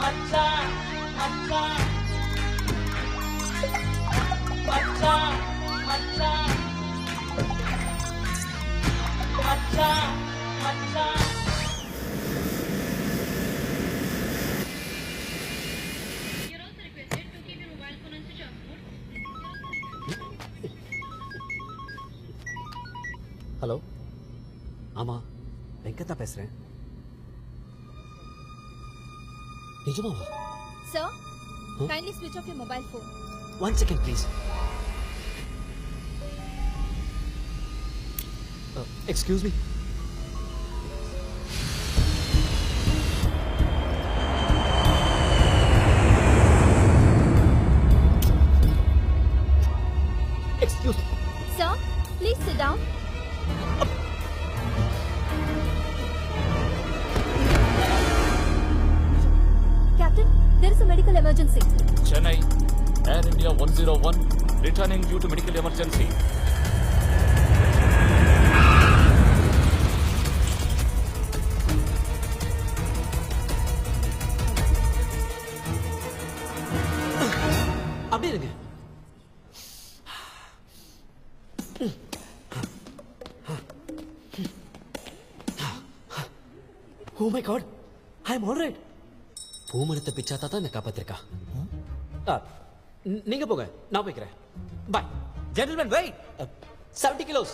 மச்சான் மச்சான் மச்சான் மச்சான் மச்சான் மச்சான் ஹலோ, ஆமா வெங்கட் தான் பேசுறேன். நிஜமாவா? Sir, kindly switch off your mobile phone. 1 second please. Excuse me. Excuse me. Sir, please sit down. Captain, there is a medical emergency. Chennai, Air India 101, returning due to medical emergency. அப்படியே இருங்க. Oh my god, I'm all right. பூமரத்தை பிச்சாத்தா தான் என்ன காப்பாத்திருக்கா. நீங்க போங்க, நான் போய்க்கிறேன். பாய். Gentlemen, wait. 70 kilos.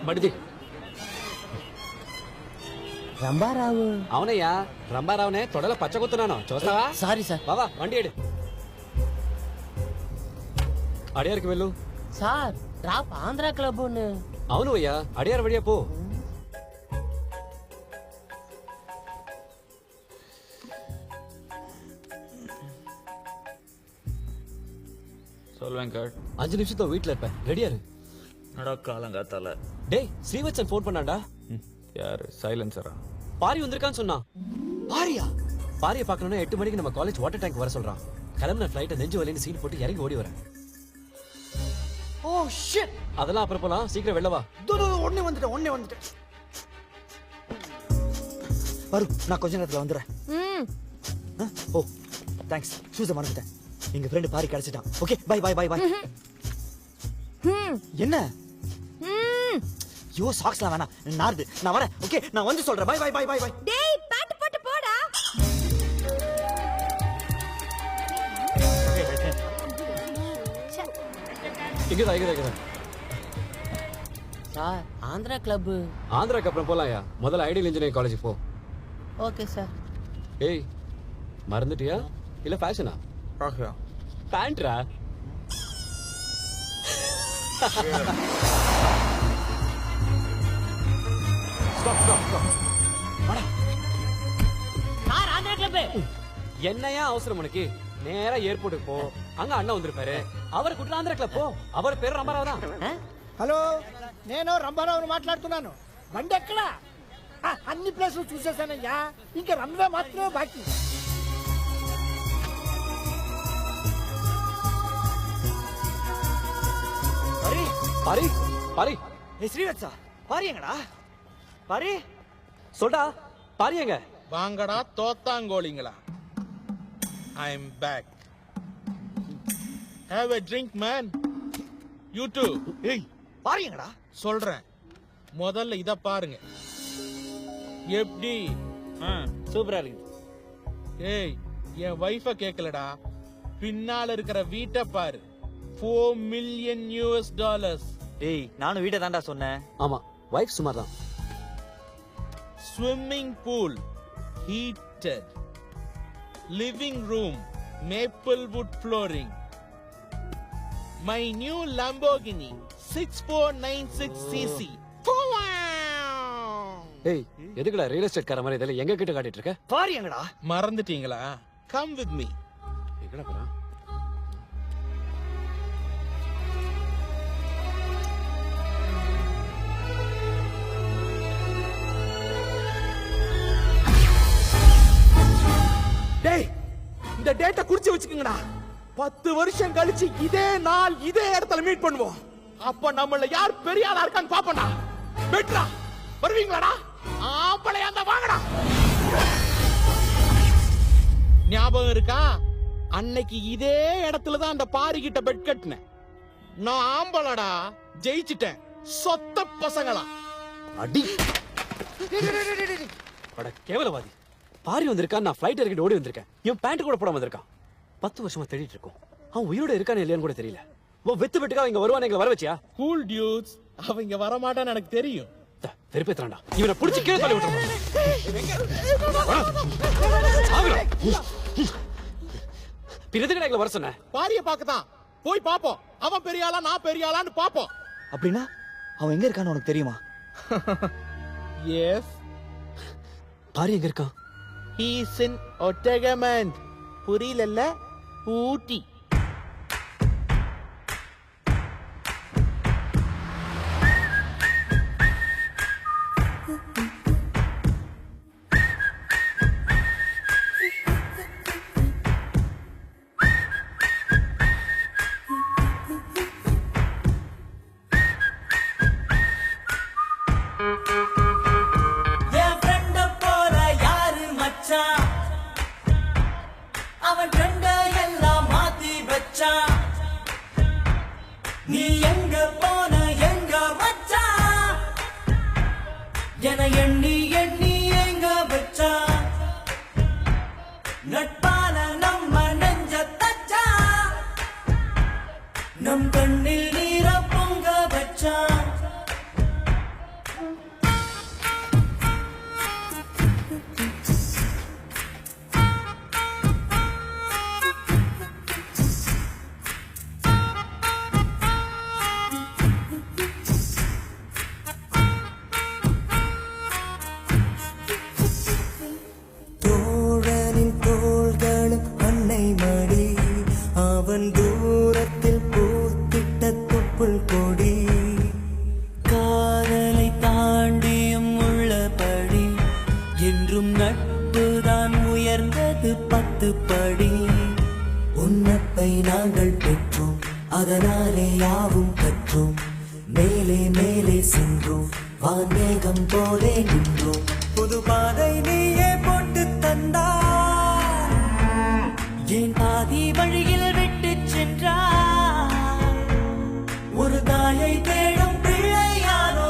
మడిది రంబారావు అవునయ్యా, రంబారావునే తొడలో పచ్చగొత్తున్నాను, చూస్తావా? Sorry sir. బావా వండి ఏడు అడియారికి వెళ్ళు. సార్ డ్రాప్ ఆంధ్ర క్లబ్ అవును అయ్యా, అడియారు వడియా పో. சொல் வெங்கட். 5 நிமிஷத்தோ வீட்டுல இருப்பேன், ரெடியா இரு. நடக்காலங்காத்தால. டேய், ஸ்ரீவத்சன் போன் பண்ணாண்டா. யாரு? சைலன்சரா? பாரி வந்திருக்கான்னு சொன்னான். பாரியா? பாரியை பார்க்கணும்னா 8 மணிக்கு நம்ம காலேஜ் வாட்டர் டேங்க் வர சொல்றான். கிளம்புன ஃபிளைட்டை நெஞ்சு வலின்னு சீன் போட்டு இறங்கி ஓடி வரேன். Oh shit. அதெல்லாம் அப்புறம் போலாம், சீக்கிரம் வெளில வா. ஒண்ணே வந்துட்டேன். வரு, நான் கொஞ்ச நேரத்துல வந்துடுறேன். ஓ தேங்க்ஸ், ஷூஸை மறந்துட்டேன். எங்க friend Pari கிடைச்சிட்டான். Okay bye bye bye by. என்ன? யோ சாக்ஸ்லாம் வேணாம், நார்து. நான் வரேன். ஓகே நான் வந்து சொல்றேன். Bye bye bye bye bye. டேய், பாட்டு போட்டு போடா. இங்கதான். Sir Andhra club. ஆந்திராக்கு அப்புறம் போலாம்யா, முதல்ல ஐடியல் இன்ஜினியரிங் காலேஜ் போ. Okay sir. ஏய், மறந்துட்டியா இல்ல ஃபேஷனா? பேண்ட்ரா. Sir Andhra club. என்னையா அவசரம் உனக்கு? நேரா ஏர்போர்ட்டுக்கு போ, அங்க அண்ணா வந்திருப்பாரு, அவரை கூட்டிட்டு ஆந்திரா கிளப் போ. அவர் பேரு ரம்பராவ் தான். హలో, నేను రంభారావుని మాట్లాడుతున్నాను. బండి ఎక్కడా? అన్ని ప్లేసులు చూసేసానయ్యా, ఇంకా రన్వే మాత్రమే బాకీ. பாரி. ஏய் ஸ்ரீவத்சா, பாரி எங்கடா? பாரி சொல்டா, பாரி எங்க? வாங்கடா தோத்தாங்கோலிங்களா. I am back. Have a drink, man. You too. ஏய் பாரி எங்கடா? சொல்றேன், முதல்ல இத பாருங்க. எப்படி? சூப்பரா இருக்கு. ஏய், என் வைஃப கேக்கலடா, பின்னால இருக்கிற வீட்டை பாரு. $4 million. ஏய் நானும் வீட்டை தான்டா சொன்னேன். ஆமா, வைஃப் சுமார் தான். Swimming pool, heated. Living room, maple wood flooring. My new Lamborghini 6496cc. ஏய், எதுக்குடா ரியல் எஸ்டேட் கார மாதிரி இதெல்லாம் எங்க கிட்ட காட்டிட்டு இருக்க? பாரி எங்கடா? மறந்துட்டீங்களா? Come with me. எங்கடா போறா? வச்சுக்கோங்கடா. 10 வருஷம் கழிச்சு இதே நாள் இதே இடத்துல மீட் பண்ணுவோம். அப்ப நம்மள யார் பெரிய ஆளா இருக்கான்னு பாப்போம்டா. பெட்ரா வருவீங்களாடா? ஆம்பளையா இருந்தா வாங்கடா. ஞாபகம் இருக்கா? அன்னைக்கு இதே இடத்துல தான் அந்த பாரி கிட்ட பெட் கட்டினேன். நான் ஆம்பளடா, ஜெயிச்சிட்டேன். சொத்த பசங்களா அடி அட கேவலவாதி. பாரி வந்திருக்கான், நான் ஃப்ளைட் இறக்கிட்டு ஓடி வந்திருக்கேன். இவன் பேண்ட் கூட போடாம வந்திருக்கான். 10 வருஷமா தேடிட்டு இருக்கோம். அவன் உயிரோட இருக்கானே இல்லையான்னு கூட தெரியல. வெத்து வெட்டுக்கா இங்க வருவான், எங்களை வர வச்சியா? கூல் டியூட்ஸ், அவங்க வர மாட்டான்னு எனக்கு தெரியும். வெறுப்பேத்துறான்டா. இவனை புடிச்சு கீழே தள்ளி விட்டுறான். பிறதுக்கு எங்களை வர சொன்ன பாரிய பாக்கதான். போய் பாப்போம். அவன் பெரிய ஆளா நான் பெரிய ஆளான்னு பாப்போம். அப்படின்னா அவன் எங்க இருக்கான்னு உனக்கு தெரியுமா? எஸ், பாரி எங்க இருக்கான்? he is in Otagamand. புரியலல்ல? ஊட்டி. என் ஃப்ரெண்ட போல யாரு மச்சான்? அவன் ட்ரெண்ட எல்லாம் மாத்தி வச்சான். நீ எங்க போன எங்க மச்சான்? என எண்ணி எண்ணி எங்க வச்சான்? நட்பான நம்ம நெஞ்ச தச்சா, நம் கண்ணில் நீர பொங்க வச்சான். தோழனின் தோள்களும் அன்னை மடி, அவன் தூரத்தில் பூத்திட்ட தொப்புள் கொடி. காதலை தாண்டியும் உள்ளபடி என்றும் நட்புதான் உயர்ந்தது 10 படி. உன்னப்பை நாங்கள் பெற்றோம், அதனாலே யாவும் கற்றோம். மேலே மேலே சென்றோம், வான்மேகம் போலே நின்றோம். புது பாதை நீயே போட்டு தந்தாய், என் பாதி வழியில் விட்டு சென்றாய். ஒரு தாயை தேடும் பிள்ளையானோ,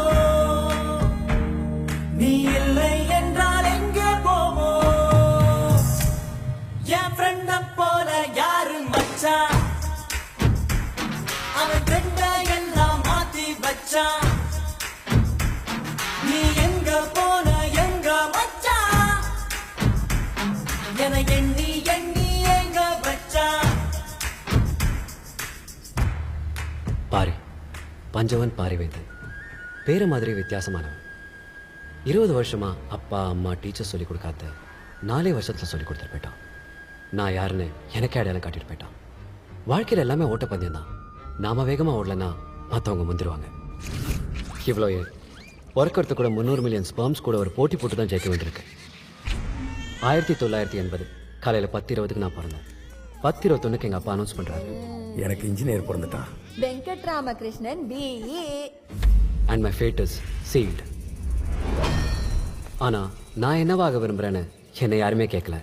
நீ இல்லை என்றால் எங்கே போவோம்? என் ஃப்ரெண்ட போல யாரு மச்சான்? அவன் ஃப்ரெண்ட எல்லாம் மாத்தி வச்சான். நீ எங்க போன எங்க மச்சான்? என எண்ணி எண்ணி எங்க வச்சான்? பாரி பஞ்சவன் பாரிவேந்தன். பேர மாதிரி வித்தியாசமானவன். 20 வருஷமா அப்பா அம்மா டீச்சர் சொல்லி கொடுக்காத 4 வருஷத்துல சொல்லி கொடுத்துட்டு போயிட்டான். நான் யாருன்னு எனக்கே அடையாளம் காட்டிட்டு போயிட்டான். வாழ்க்கையில் எல்லாமே ஓட்டப்பந்தயம் தான். நாம வேகமா ஓடலன்னா மற்றவங்க முந்திருவாங்க. இவ்வளோ ஒர்க்கர்த்து கூட 300 மில்லியன் ஸ்பெர்ம்ஸ் கூட ஒரு போட்டி போட்டு தான் ஜெயிக்க வேண்டியிருக்கு. 1980 காலையில் 10:20க்கு நான் பிறந்தேன். 10:21 எங்க அப்பா அனௌன்ஸ் பண்றாரு, எனக்கு engineer பிறந்துட்டான். Venkataramakrishnan BE. And my fate is sealed. ஆனா நான் என்னவாக விரும்புறேன்னு என்னை யாருமே கேட்கல.